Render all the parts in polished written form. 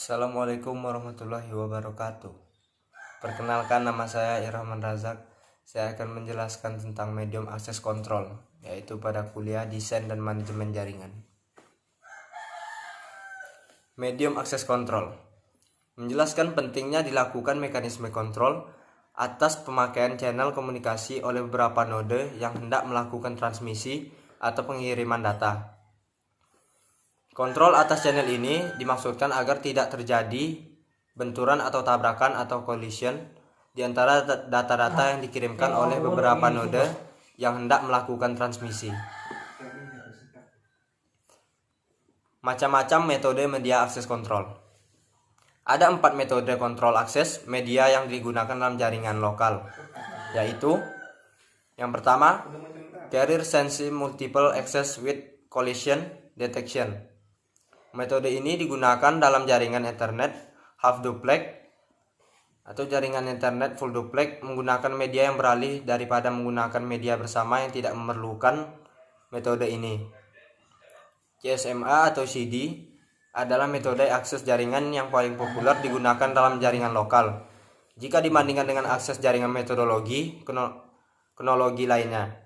Assalamualaikum warahmatullahi wabarakatuh. Perkenalkan, nama saya Irahman Razak. Saya akan menjelaskan tentang medium akses kontrol, yaitu pada kuliah desain dan manajemen jaringan. Medium akses kontrol menjelaskan pentingnya dilakukan mekanisme kontrol atas pemakaian channel komunikasi oleh beberapa node yang hendak melakukan transmisi atau pengiriman data. Kontrol atas channel ini dimaksudkan agar tidak terjadi benturan atau tabrakan atau collision di antara data-data yang dikirimkan oleh beberapa node yang hendak melakukan transmisi. Macam-macam metode media akses kontrol. Ada 4 metode kontrol akses media yang digunakan dalam jaringan lokal, yaitu yang pertama, Carrier Sensitive Multiple Access with Collision Detection. Metode ini digunakan dalam jaringan Ethernet half duplex atau jaringan Ethernet full duplex menggunakan media yang beralih daripada menggunakan media bersama yang tidak memerlukan metode ini. CSMA atau CD adalah metode akses jaringan yang paling populer digunakan dalam jaringan lokal jika dibandingkan dengan akses jaringan metodologi kronologi lainnya.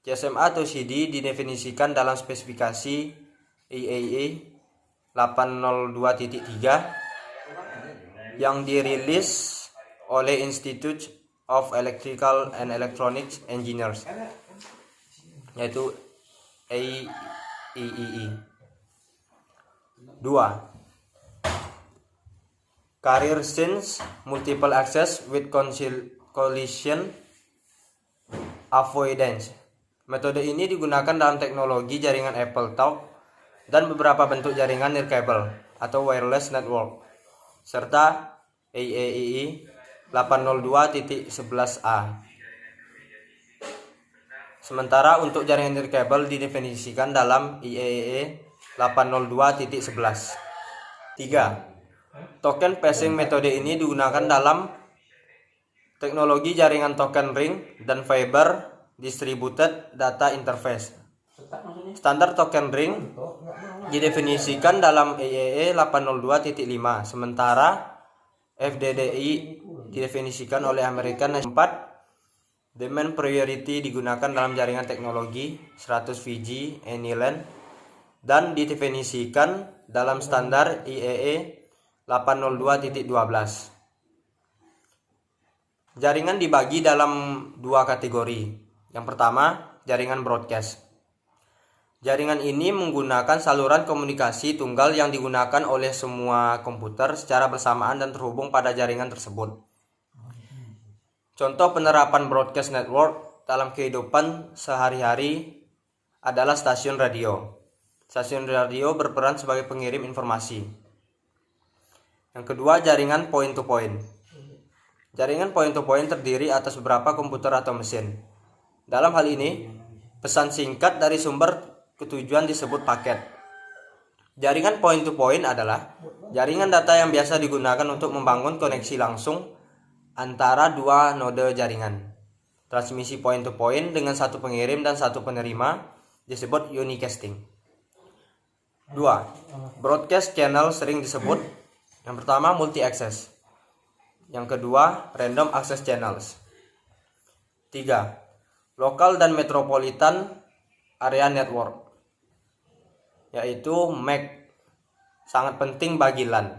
CSMA atau CD didefinisikan dalam spesifikasi IEEE 802.3 yang dirilis oleh Institute of Electrical and Electronics Engineers, yaitu IEEE. 2. Carrier Sense Multiple Access with Collision Avoidance. Metode ini digunakan dalam teknologi jaringan AppleTalk dan beberapa bentuk jaringan nirkabel atau wireless network, serta IEEE 802.11a. Sementara untuk jaringan nirkabel didefinisikan dalam IEEE 802.11. 3. Token passing metode ini digunakan dalam teknologi jaringan token ring dan fiber distributed data interface. Standar token ring didefinisikan dalam IEEE 802.5, sementara FDDI didefinisikan oleh American National. 4. Demand priority digunakan dalam jaringan teknologi 100 VG anyLAN dan didefinisikan dalam standar IEEE 802.12. Jaringan dibagi dalam 2 kategori. Yang pertama, jaringan broadcast. Jaringan ini menggunakan saluran komunikasi tunggal yang digunakan oleh semua komputer secara bersamaan dan terhubung pada jaringan tersebut. Contoh penerapan broadcast network dalam kehidupan sehari-hari adalah stasiun radio. Stasiun radio berperan sebagai pengirim informasi. Yang kedua, jaringan point-to-point. Jaringan point-to-point terdiri atas beberapa komputer atau mesin. Dalam hal ini, pesan singkat dari sumber ke tujuan disebut paket. Jaringan point-to-point adalah jaringan data yang biasa digunakan untuk membangun koneksi langsung antara 2 node jaringan. Transmisi point-to-point dengan satu pengirim dan satu penerima disebut unicasting. 2. Broadcast channel sering disebut yang pertama multi-access. Yang kedua random access channels. 3. Local dan metropolitan area network, yaitu MAC, sangat penting bagi LAN.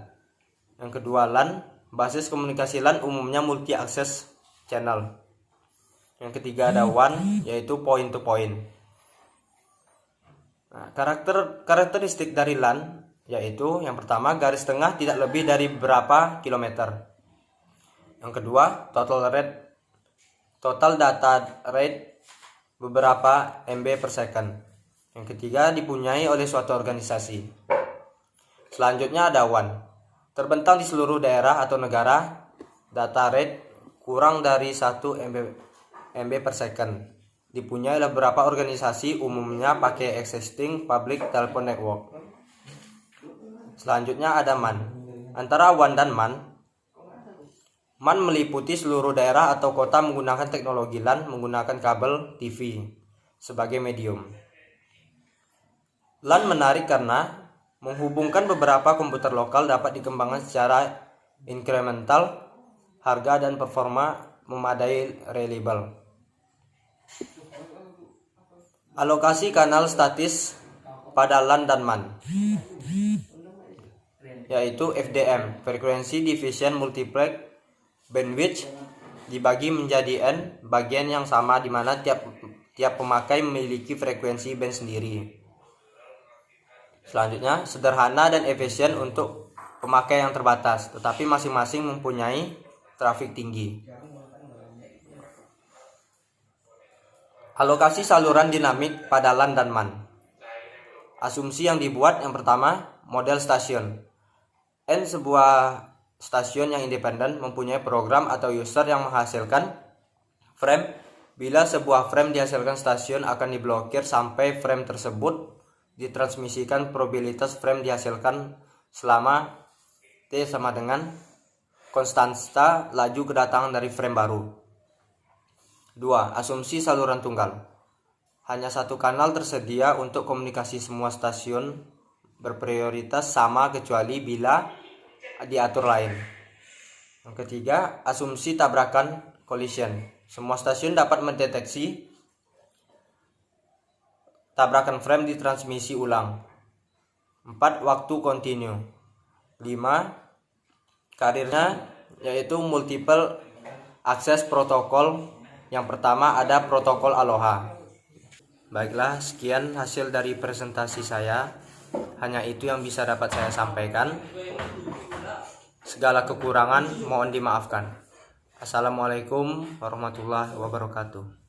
Yang kedua LAN, basis komunikasi LAN umumnya multi access channel. Yang ketiga ada WAN, yaitu point to point. Nah, karakteristik dari LAN yaitu yang pertama, garis tengah tidak lebih dari berapa kilometer. Yang kedua, total data rate beberapa MB per second. Yang ketiga, dipunyai oleh suatu organisasi. Selanjutnya ada WAN. Terbentang di seluruh daerah atau negara, data rate kurang dari 1 MB per second. Dipunyai oleh beberapa organisasi, umumnya pakai existing public telephone network. Selanjutnya ada MAN. Antara WAN dan MAN meliputi seluruh daerah atau kota menggunakan teknologi LAN menggunakan kabel TV sebagai medium. LAN menarik karena Menghubungkan beberapa komputer lokal dapat dikembangkan secara inkremental, harga dan performa memadai, reliable. Alokasi kanal statis pada LAN dan MAN, yaitu FDM, Frequency Division Multiplex Bandwidth, dibagi menjadi N bagian yang sama di mana tiap pemakai memiliki frekuensi band sendiri. Selanjutnya, sederhana dan efisien untuk pemakai yang terbatas, tetapi masing-masing mempunyai trafik tinggi. Alokasi saluran dinamik pada LAN dan MAN. Asumsi yang dibuat yang pertama, model stasiun. N sebuah stasiun yang independen mempunyai program atau user yang menghasilkan frame. Bila sebuah frame dihasilkan stasiun akan diblokir sampai frame tersebut ditransmisikan. Probabilitas frame dihasilkan selama T sama dengan konstanta laju kedatangan dari frame baru. 2. Asumsi saluran tunggal. Hanya satu kanal tersedia untuk komunikasi semua stasiun berprioritas sama kecuali bila diatur lain. Yang ketiga, asumsi tabrakan collision. Semua stasiun dapat mendeteksi tabrakan frame di transmisi ulang. 4. Waktu kontinu. 5. Karirnya yaitu multiple access protokol. Yang pertama ada protokol Aloha. Baiklah, sekian hasil dari presentasi saya. Hanya itu yang bisa dapat saya sampaikan. Segala kekurangan mohon dimaafkan. Assalamualaikum warahmatullahi wabarakatuh.